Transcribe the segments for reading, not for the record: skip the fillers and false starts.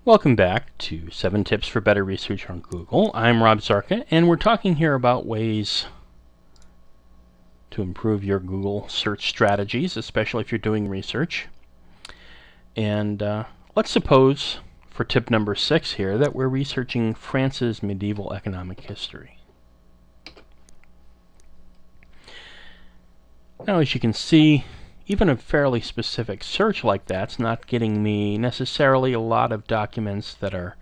Welcome back to 7 Tips for Better Research on Google. I'm Rob Zarka, and we're talking here about ways to improve your Google search strategies, especially if you're doing research. And let's suppose, for tip number 6 here, that we're researching France's medieval economic history. Now, as you can see, even a fairly specific search like that's not getting me necessarily a lot of documents that are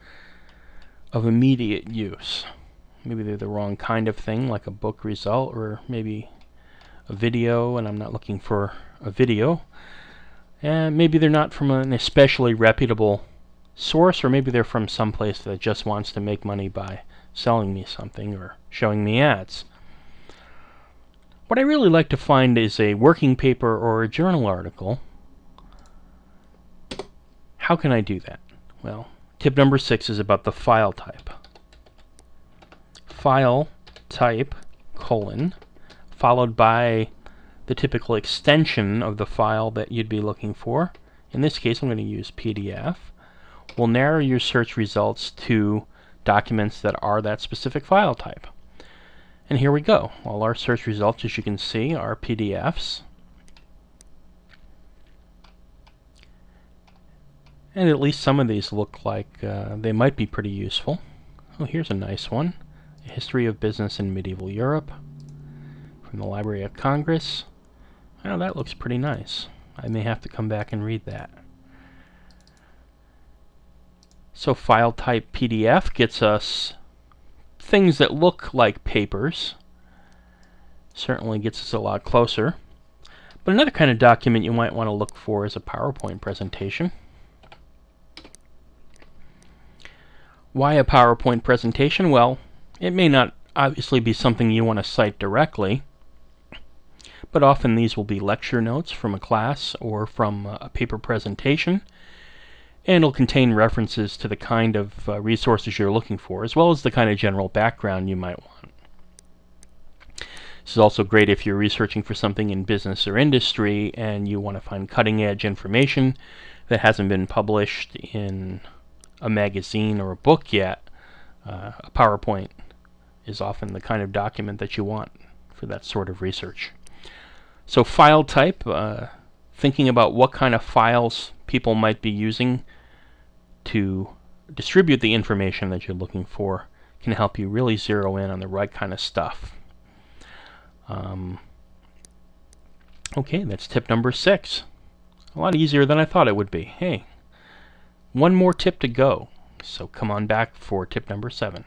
of immediate use. Maybe they're the wrong kind of thing, like a book result, or maybe a video, and I'm not looking for a video. And maybe they're not from an especially reputable source, or maybe they're from someplace that just wants to make money by selling me something or showing me ads. What I really like to find is a working paper or a journal article. How can I do that? Well, tip number 6 is about the file type. File type, followed by the typical extension of the file that you'd be looking for. In this case, I'm going to use PDF. Will narrow your search results to documents that are that specific file type. And here we go. All our search results, as you can see, are PDFs. And at least some of these look like they might be pretty useful. Oh, here's a nice one. A History of Business in Medieval Europe from the Library of Congress. Oh, that looks pretty nice. I may have to come back and read that. So file type PDF gets us things that look like papers. Certainly gets us a lot closer. But another kind of document you might want to look for is a PowerPoint presentation. Why a PowerPoint presentation? Well, it may not obviously be something you want to cite directly, but often these will be lecture notes from a class or from a paper presentation, and it'll contain references to the kind of resources you're looking for, as well as the kind of general background you might want. This is also great if you're researching for something in business or industry and you want to find cutting-edge information that hasn't been published in a magazine or a book yet. A PowerPoint is often the kind of document that you want for that sort of research. So file type, thinking about what kind of files people might be using to distribute the information that you're looking for can help you really zero in on the right kind of stuff. Okay, that's tip number 6. A lot easier than I thought it would be. Hey, one more tip to go, so come on back for tip number 7.